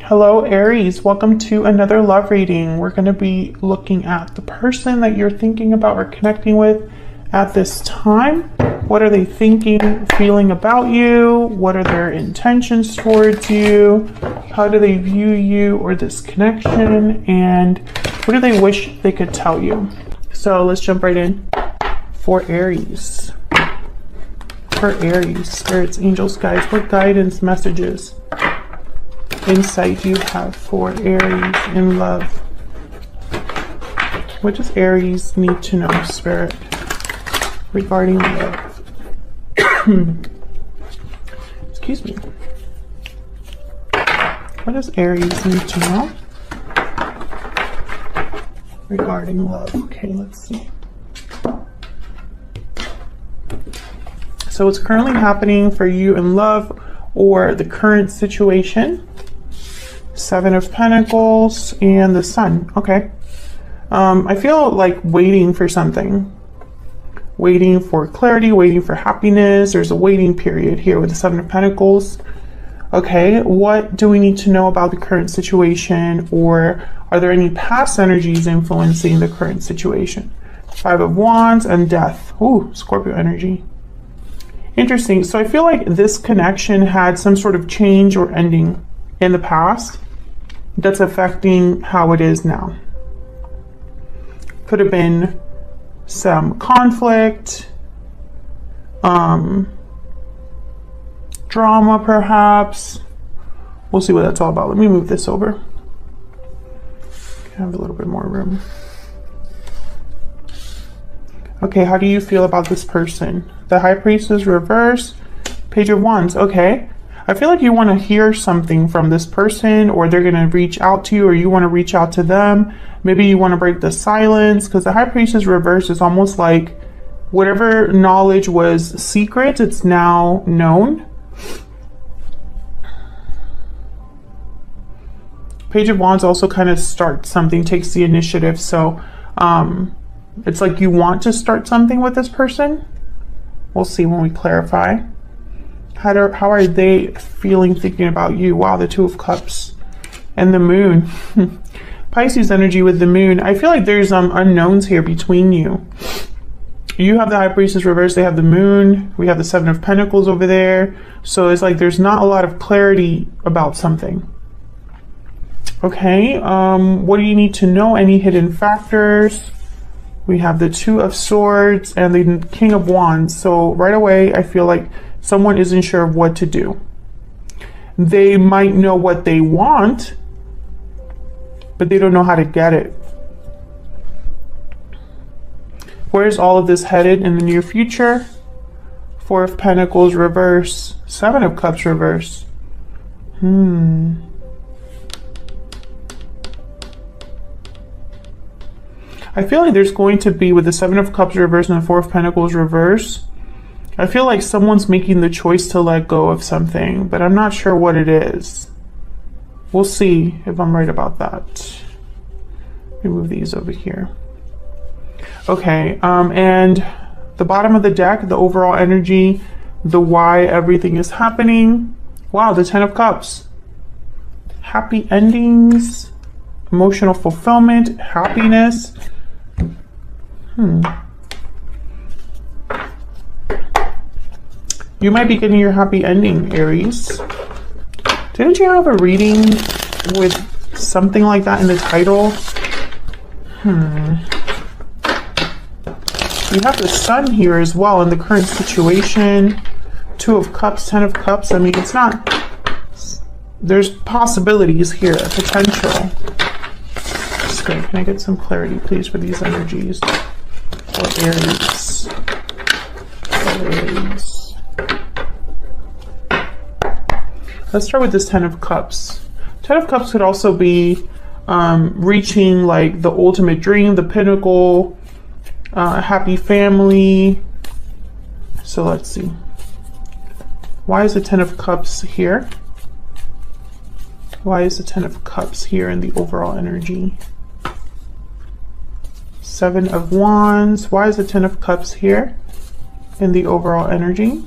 Hello, Aries. Welcome to another love reading. We're going to be looking at the person that you're thinking about or connecting with at this time. What are they thinking, feeling about you? What are their intentions towards you? How do they view you or this connection? And what do they wish they could tell you? So let's jump right in. For Aries. For Aries, spirits, angels, guides, what guidance, messages, insight you have for Aries in love? What does Aries need to know, Spirit, regarding love? Excuse me. What does Aries need to know regarding love? Okay, let's see. So what's currently happening for you in love or the current situation? Seven of Pentacles and the Sun. Okay. I feel like waiting for something. Waiting for clarity, waiting for happiness. There's a waiting period here with the Seven of Pentacles. Okay, what do we need to know about the current situation, or are there any past energies influencing the current situation? Five of Wands and Death. Ooh, Scorpio energy. Interesting. So I feel like this connection had some sort of change or ending in the past that's affecting how it is now. Could have been some conflict, drama perhaps. We'll see what that's all about. Let me move this over. Have a little bit more room. Okay, how do you feel about this person? The High Priestess reverse, Page of Wands. Okay, I feel like you want to hear something from this person, or they're going to reach out to you, or you want to reach out to them. Maybe you want to break the silence, because the High Priestess reverse is almost like whatever knowledge was secret, it's now known. Page of Wands also kind of starts something, takes the initiative. So it's like you want to start something with this person. We'll see when we clarify. How are they feeling, thinking about you? Wow, the Two of Cups and the Moon. Pisces energy with the Moon. I feel like there's unknowns here between you. You have the High Priestess reverse, they have the Moon. We have the Seven of Pentacles over there. So it's like there's not a lot of clarity about something. Okay, what do you need to know? Any hidden factors? We have the Two of Swords and the King of Wands. So right away, I feel like someone isn't sure of what to do. They might know what they want, but they don't know how to get it. Where's all of this headed in the near future? Four of Pentacles reverse, Seven of Cups reverse. I feel like there's going to be, with the Seven of Cups reverse and the Four of Pentacles reverse, I feel like someone's making the choice to let go of something, but I'm not sure what it is. We'll see if I'm right about that. Let me move these over here. Okay, and the bottom of the deck, the overall energy, the why everything is happening. Wow, the Ten of Cups. Happy endings, emotional fulfillment, happiness. You might be getting your happy ending, Aries. Didn't you have a reading with something like that in the title? You have the Sun here as well in the current situation. Two of Cups, Ten of Cups. I mean, it's not... There's possibilities here, potential. Spirit, can I get some clarity, please, for these energies? For Aries. For Aries. Let's start with this Ten of Cups. Ten of Cups could also be reaching like the ultimate dream, the pinnacle, happy family. So let's see. Why is the Ten of Cups here? Why is the Ten of Cups here in the overall energy? Seven of Wands. Why is the Ten of Cups here in the overall energy?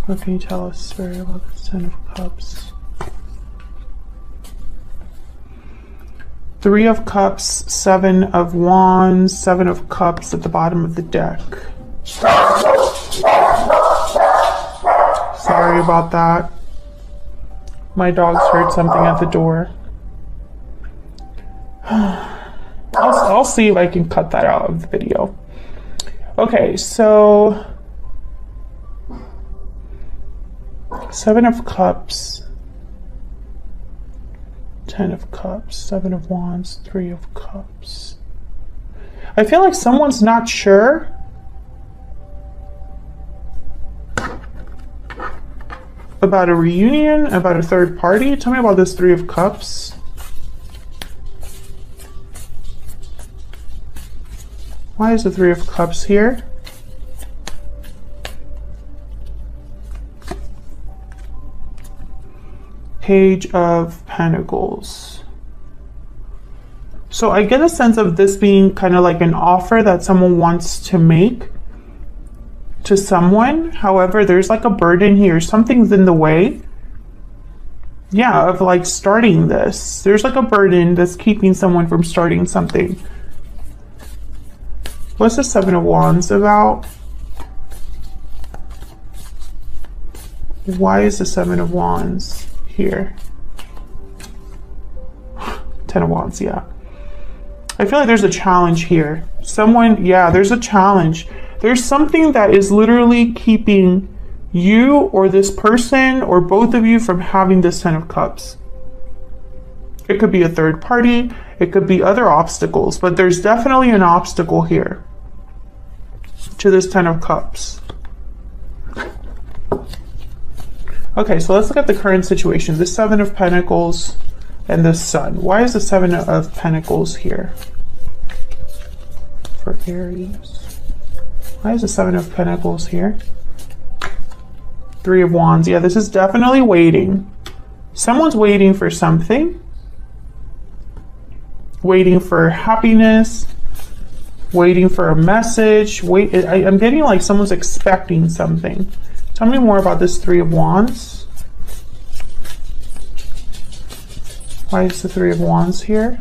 What can you tell us, Spirit, about this Ten of Cups? Three of Cups, Seven of Wands, Seven of Cups at the bottom of the deck. Sorry about that. My dogs heard something at the door. I'll see if I can cut that out of the video. Okay, so Seven of Cups, Ten of Cups, Seven of Wands, Three of Cups. I feel like someone's not sure about a reunion, about a third party. Tell me about this Three of Cups. Why is the Three of Cups here? Page of Pentacles. So I get a sense of this being kind of like an offer that someone wants to make to someone. However, there's like a burden here. Something's in the way. Yeah, of like starting this. There's like a burden that's keeping someone from starting something. What's the Seven of Wands about? Why is the Seven of Wands here? Ten of Wands, yeah. I feel like there's a challenge here. Someone, yeah, there's a challenge. There's something that is literally keeping you or this person or both of you from having this Ten of Cups. It could be a third party. It could be other obstacles, but there's definitely an obstacle here to this Ten of Cups. Okay, so let's look at the current situation. The Seven of Pentacles and the Sun. Why is the Seven of Pentacles here for Aries? Why is the Seven of Pentacles here? Three of Wands. Yeah, this is definitely waiting. Someone's waiting for something. Waiting for happiness. Waiting for a message. I'm getting like someone's expecting something. Tell me more about this Three of Wands. Why is the Three of Wands here?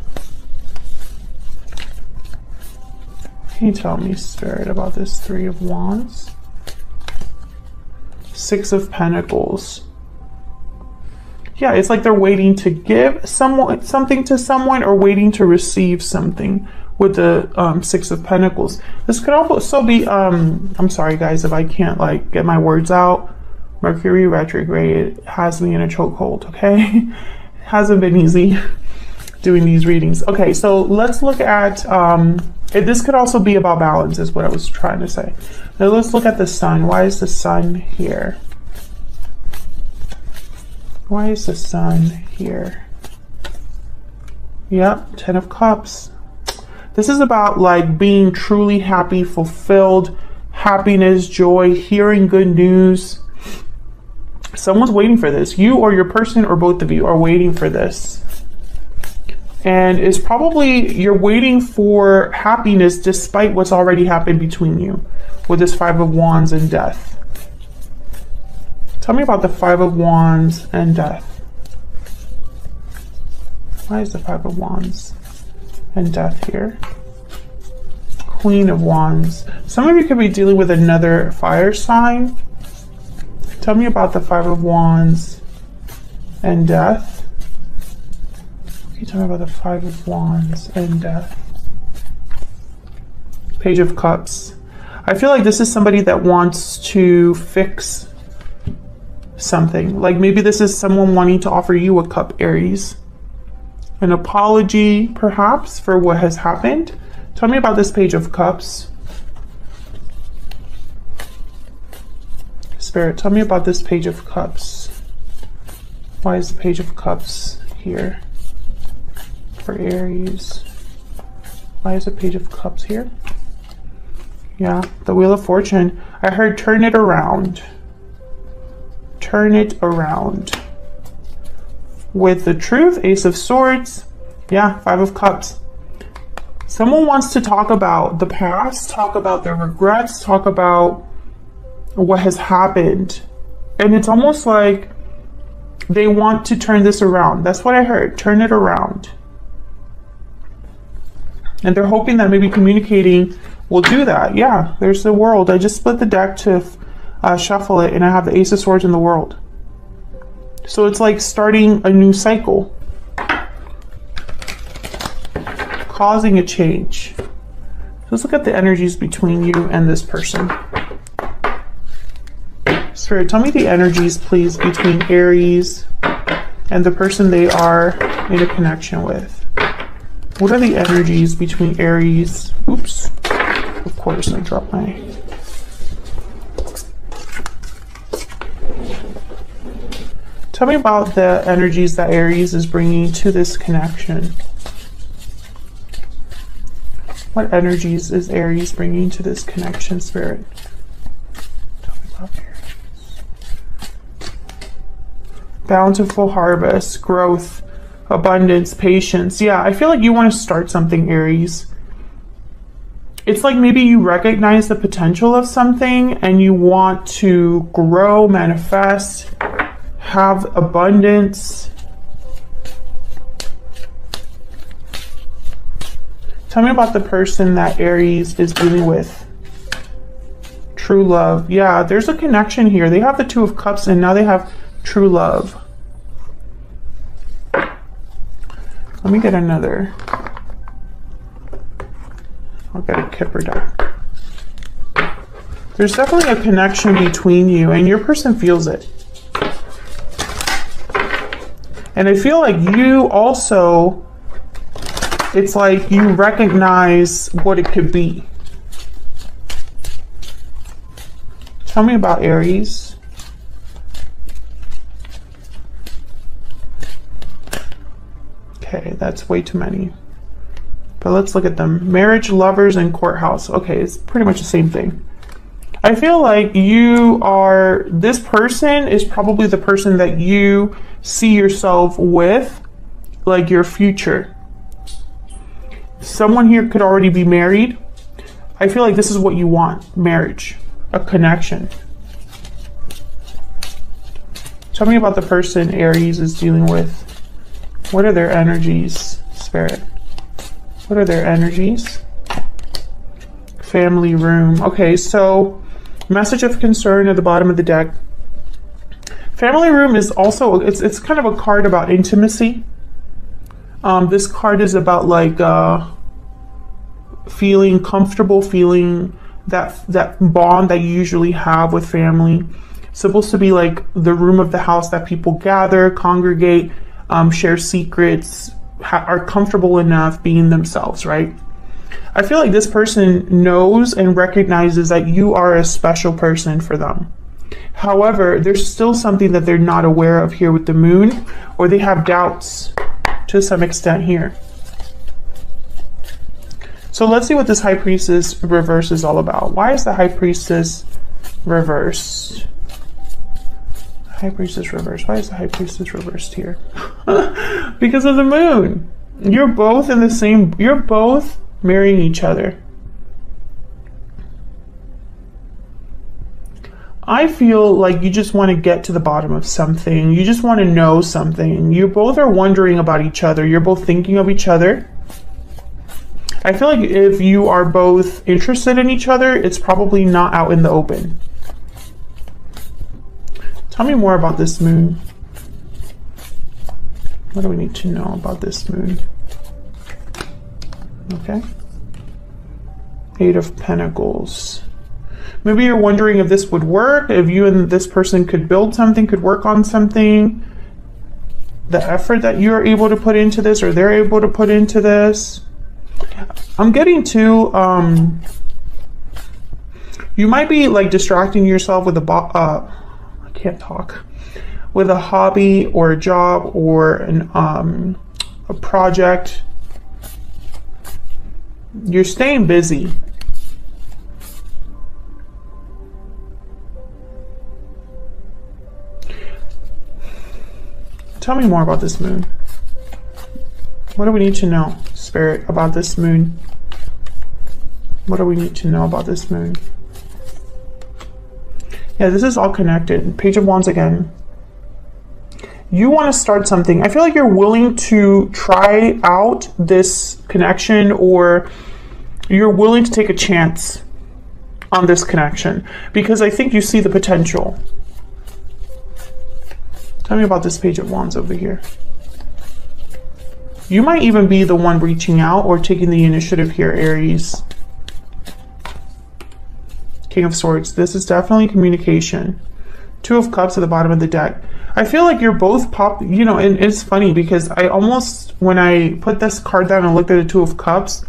Can you tell me, Spirit, about this Three of Wands? Six of Pentacles. Yeah, it's like they're waiting to give someone something to someone or waiting to receive something with the Six of Pentacles. This could also be, I'm sorry guys if I can't like get my words out. Mercury retrograde has me in a chokehold, okay? Hasn't been easy doing these readings. Okay, so let's look at, this could also be about balance is what I was trying to say. Now let's look at the Sun. Why is the Sun here? Why is the Sun here? Yep, Ten of Cups. This is about like being truly happy, fulfilled, happiness, joy, hearing good news. Someone's waiting for this. You or your person or both of you are waiting for this. And it's probably you're waiting for happiness despite what's already happened between you with this Five of Wands and Death. Tell me about the Five of Wands and Death. Why is the Five of Wands and Death here? Queen of Wands. Some of you could be dealing with another fire sign. Tell me about the Five of Wands and Death. Can you tell me about the Five of Wands and Death? Page of Cups. I feel like this is somebody that wants to fix something. Like maybe this is someone wanting to offer you a cup, Aries. An apology, perhaps, for what has happened. Tell me about this Page of Cups. Spirit, tell me about this Page of Cups. Why is the Page of Cups here for Aries? Why is the Page of Cups here? Yeah, the Wheel of Fortune. I heard turn it around. Turn it around. With the Truth, Ace of Swords. Yeah, Five of Cups. Someone wants to talk about the past, talk about their regrets, talk about what has happened. And it's almost like they want to turn this around. That's what I heard. Turn it around. And they're hoping that maybe communicating will do that. Yeah, there's the World. I just split the deck to shuffle it, and I have the Ace of Swords in the World. So it's like starting a new cycle. Causing a change. Let's look at the energies between you and this person. Spirit, tell me the energies, please, between Aries and the person they are in a connection with. What are the energies between Aries? Oops. Of course, I dropped my... Tell me about the energies that Aries is bringing to this connection. What energies is Aries bringing to this connection, Spirit? Tell me about Aries. Bountiful harvest, growth, abundance, patience. Yeah, I feel like you want to start something, Aries. It's like maybe you recognize the potential of something and you want to grow, manifest, have abundance. Tell me about the person that Aries is dealing with. True love. Yeah, there's a connection here. They have the Two of Cups and now they have true love. Let me get another. I'll get a Kipper deck. There's definitely a connection between you and your person feels it. And I feel like you also, it's like you recognize what it could be. Tell me about Aries. Okay, that's way too many. But let's look at them. Marriage, lovers, and courthouse. Okay, it's pretty much the same thing. I feel like you are, this person is probably the person that you see yourself with, like your future. Someone here could already be married. I feel like this is what you want, marriage, a connection. Tell me about the person Aries is dealing with. What are their energies, Spirit? What are their energies? Family room. Okay, so message of concern at the bottom of the deck. Family room is also, it's kind of a card about intimacy. This card is about like feeling comfortable, feeling that bond that you usually have with family. It's supposed to be like the room of the house that people gather, congregate, share secrets, are comfortable enough being themselves, right? I feel like this person knows and recognizes that you are a special person for them. However, there's still something that they're not aware of here with the moon, or they have doubts to some extent here. So let's see what this High Priestess reverse is all about. Why is the High Priestess reversed? High Priestess reversed. Why is the High Priestess reversed here? Because of the moon. You're both in the same, you're both marrying each other. I feel like you just want to get to the bottom of something. You just want to know something. You both are wondering about each other. You're both thinking of each other. I feel like if you are both interested in each other, it's probably not out in the open. Tell me more about this moon. What do we need to know about this moon? Okay. Eight of Pentacles. Maybe you're wondering if this would work, if you and this person could build something, could work on something. The effort that you're able to put into this, or they're able to put into this. I'm getting to, you might be like distracting yourself with I can't talk. With a hobby or a job or a project. You're staying busy. Tell me more about this moon. What do we need to know, Spirit, about this moon? What do we need to know about this moon? Yeah, this is all connected. Page of Wands again. You want to start something. I feel like you're willing to try out this connection, or you're willing to take a chance on this connection because I think you see the potential. Tell me about this Page of Wands over here. You might even be the one reaching out or taking the initiative here, Aries. King of Swords. This is definitely communication. Two of Cups at the bottom of the deck. I feel like you're both you know, and it's funny because I almost, when I put this card down and looked at the Two of Cups,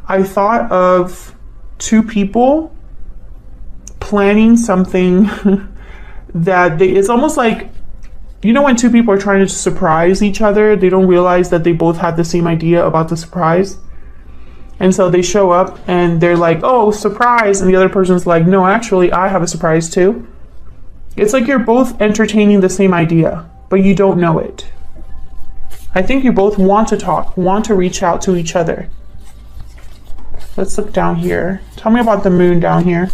I thought of two people planning something that it's almost like, you know, when two people are trying to surprise each other, they don't realize that they both had the same idea about the surprise. And so they show up and they're like, oh, surprise. And the other person's like, no, actually, I have a surprise too. It's like you're both entertaining the same idea, but you don't know it. I think you both want to talk, want to reach out to each other. Let's look down here. Tell me about the moon down here.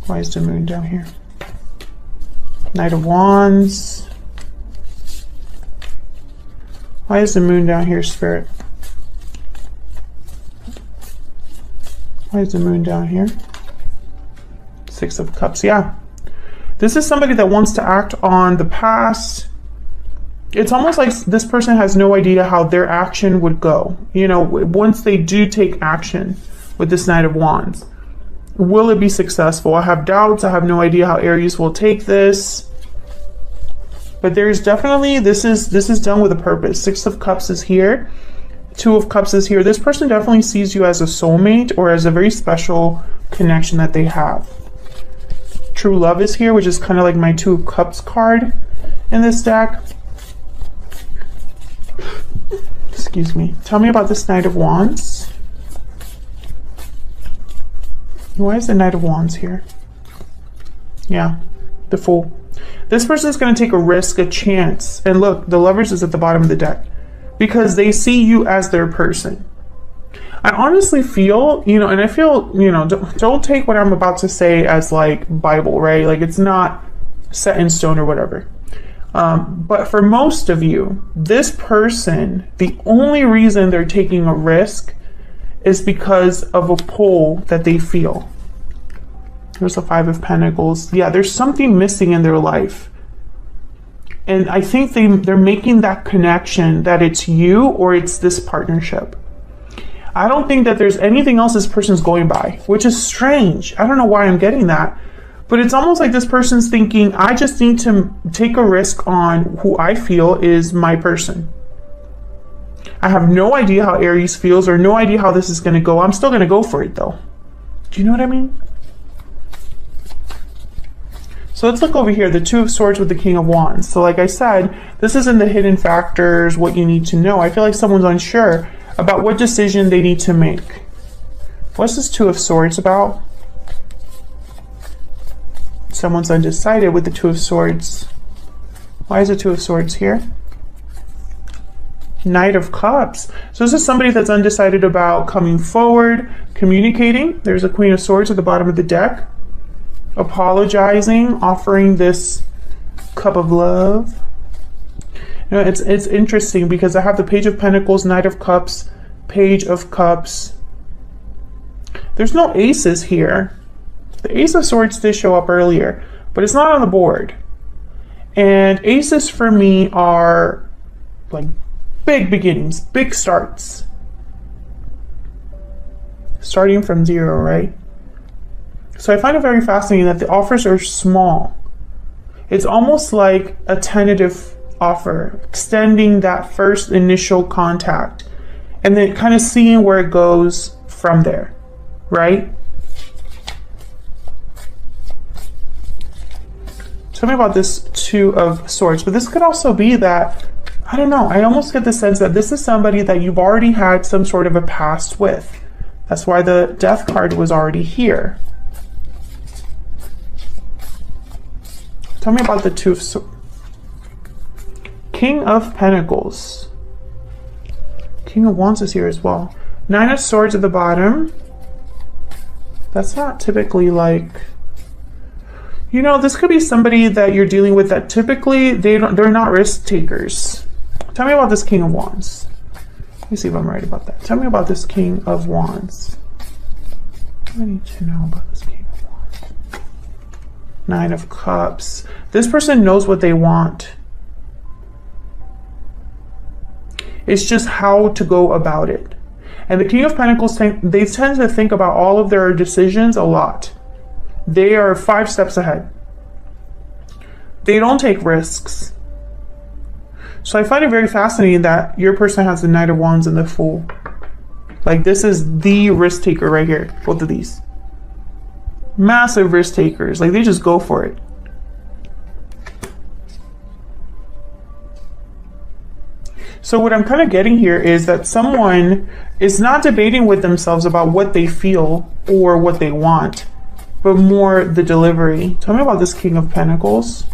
Why is the moon down here? Knight of Wands. Why is the moon down here, Spirit? Why is the moon down here? Six of Cups, yeah. This is somebody that wants to act on the past. It's almost like this person has no idea how their action would go. You know, once they do take action with this Knight of Wands. Will it be successful? I have doubts. I have no idea how Aries will take this. But there's definitely, this is done with a purpose. Six of Cups is here. Two of Cups is here. This person definitely sees you as a soulmate or as a very special connection that they have. True love is here, which is kind of like my Two of Cups card in this deck. Excuse me. Tell me about this Knight of Wands. Why is the Knight of Wands here? Yeah, the Fool. This person is going to take a risk, a chance. And look, the Lovers is at the bottom of the deck because they see you as their person. I honestly feel, you know, and I feel, you know, don't take what I'm about to say as like Bible, right? Like it's not set in stone or whatever. But for most of you, this person, the only reason they're taking a risk is because of a pull that they feel. There's a Five of Pentacles. Yeah, there's something missing in their life. And I think they're making that connection that it's you or it's this partnership. I don't think that there's anything else this person's going by, which is strange. I don't know why I'm getting that. But it's almost like this person's thinking, I just need to take a risk on who I feel is my person. I have no idea how Aries feels or no idea how this is going to go. I'm still going to go for it though. Do you know what I mean? So let's look over here, the Two of Swords with the King of Wands. So like I said, this is in the hidden factors, what you need to know. I feel like someone's unsure about what decision they need to make. What's this Two of Swords about? Someone's undecided with the Two of Swords. Why is the Two of Swords here? Knight of Cups. So this is somebody that's undecided about coming forward, communicating. There's a Queen of Swords at the bottom of the deck. Apologizing, offering this cup of love. You know, it's interesting because I have the Page of Pentacles, Knight of Cups, Page of Cups. There's no aces here. The Ace of Swords did show up earlier, but it's not on the board. And aces for me are like big beginnings, big starts. Starting from zero, right? So I find it very fascinating that the offers are small. It's almost like a tentative offer, extending that first initial contact and then kind of seeing where it goes from there, right? Tell me about this Two of Swords, but this could also be that, I don't know, I almost get the sense that this is somebody that you've already had some sort of a past with. That's why the Death card was already here. Tell me about the Two of Swords. King of Pentacles. King of Wands is here as well. Nine of Swords at the bottom. That's not typically like... You know, this could be somebody that you're dealing with that typically they're not risk takers. Tell me about this King of Wands. Let me see if I'm right about that. Tell me about this King of Wands. I need to know about this King of Wands. Nine of Cups. This person knows what they want. It's just how to go about it. And the King of Pentacles, they tend to think about all of their decisions a lot. They are 5 steps ahead. They don't take risks. So I find it very fascinating that your person has the Knight of Wands and the Fool. Like, this is the risk taker right here. Both of these. Massive risk takers. Like, they just go for it. So what I'm kind of getting here is that someone is not debating with themselves about what they feel or what they want, but more the delivery. Tell me about this King of Pentacles.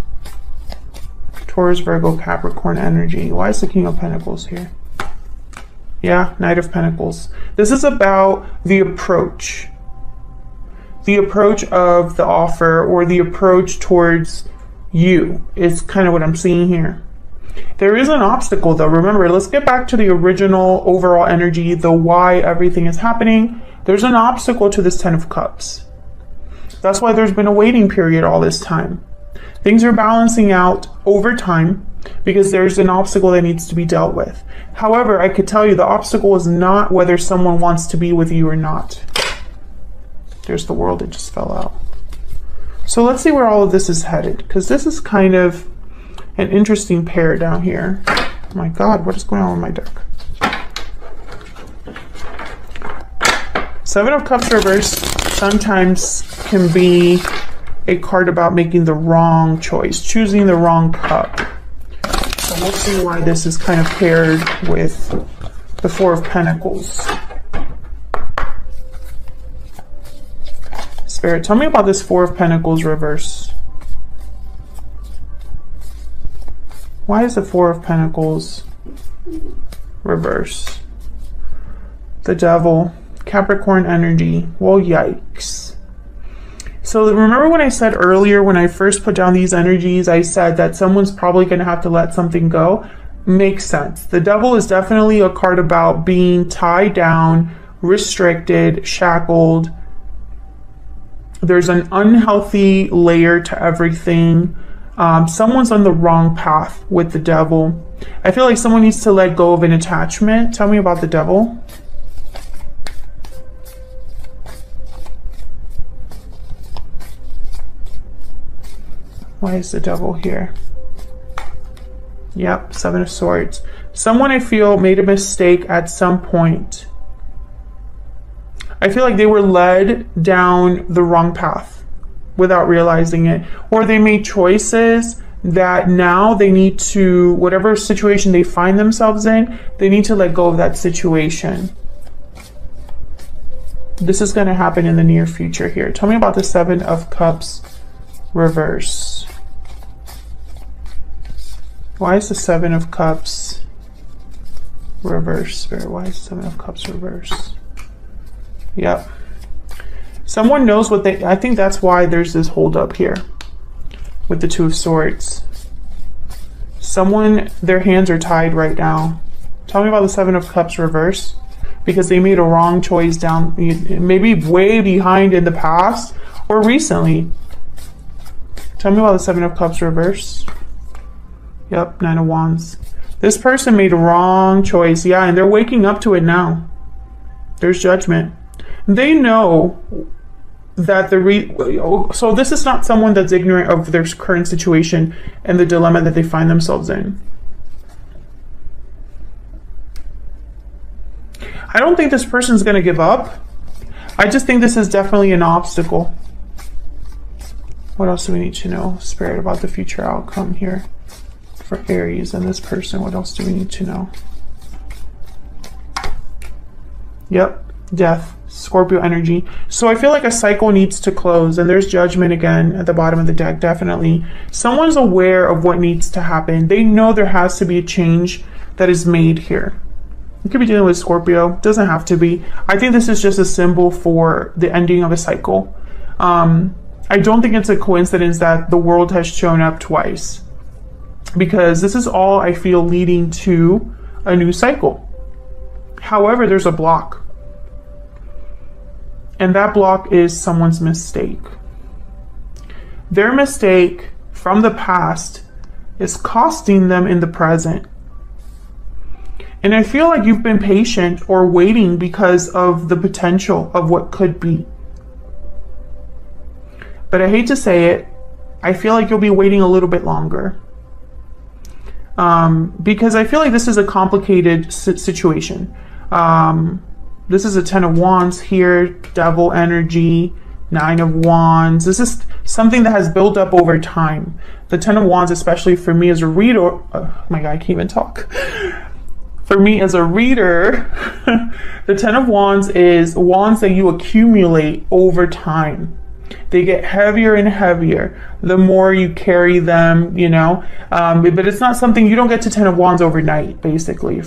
Taurus, Virgo, Capricorn energy. Why is the King of Pentacles here? Yeah, Knight of Pentacles. This is about the approach. The approach of the offer, or the approach towards you, is kind of what I'm seeing here. There is an obstacle though. Remember, let's get back to the original overall energy, the why everything is happening. There's an obstacle to this 10 of Cups. That's why there's been a waiting period all this time. Things are balancing out over time because there's an obstacle that needs to be dealt with. However, I could tell you the obstacle is not whether someone wants to be with you or not. There's the World that just fell out. So let's see where all of this is headed, because this is kind of an interesting pair down here. Oh my God, what is going on with my deck? 7 of Cups reverse sometimes can be a card about making the wrong choice, choosing the wrong cup. So we'll see why this is kind of paired with the 4 of Pentacles. Spirit, tell me about this 4 of Pentacles reverse. Why is the 4 of Pentacles reverse? The Devil, Capricorn energy. Well, yikes. So remember when I said earlier, when I first put down these energies, I said that someone's probably going to have to let something go? Makes sense. The Devil is definitely a card about being tied down, restricted, shackled. There's an unhealthy layer to everything. Someone's on the wrong path with the Devil. I feel like someone needs to let go of an attachment. Tell me about the Devil. Why is the Devil here? Yep, 7 of Swords. Someone, I feel, made a mistake at some point. I feel like they were led down the wrong path without realizing it. Or they made choices that now they need to, whatever situation they find themselves in, they need to let go of that situation. This is going to happen in the near future here. Tell me about the 7 of Cups reverse. Why is the 7 of Cups reverse, Spirit? Why is the 7 of Cups reverse? Yep. Someone knows what they, I think that's why there's this hold up here with the 2 of Swords. Someone, their hands are tied right now. Tell me about the 7 of Cups reverse, because they made a wrong choice down, maybe way behind in the past or recently. Tell me about the 7 of Cups reverse. Yep, 9 of Wands. This person made a wrong choice. Yeah, and they're waking up to it now. There's judgment. They know that so this is not someone that's ignorant of their current situation and the dilemma that they find themselves in. I don't think this person's going to give up. I just think this is definitely an obstacle. What else do we need to know, Spirit, about the future outcome here for Aries and this person? What else do we need to know? Yep, Death, Scorpio energy. So I feel like a cycle needs to close, and there's judgment again at the bottom of the deck, definitely. Someone's aware of what needs to happen. They know there has to be a change that is made here. You could be dealing with Scorpio. Doesn't have to be. I think this is just a symbol for the ending of a cycle. I don't think it's a coincidence that the world has shown up twice, because this is all I feel leading to a new cycle. However, there's a block. And that block is someone's mistake. Their mistake from the past is costing them in the present. And I feel like you've been patient or waiting because of the potential of what could be. But I hate to say it, I feel like you'll be waiting a little bit longer. Because I feel like this is a complicated situation. This is a 10 of Wands here, Devil energy, 9 of Wands. This is something that has built up over time. The 10 of Wands, especially for me as a reader, oh my God, I can't even talk. For me as a reader, the 10 of Wands is wands that you accumulate over time. They get heavier and heavier the more you carry them, you know. But it's not something, you don't get to 10 of Wands overnight, basically.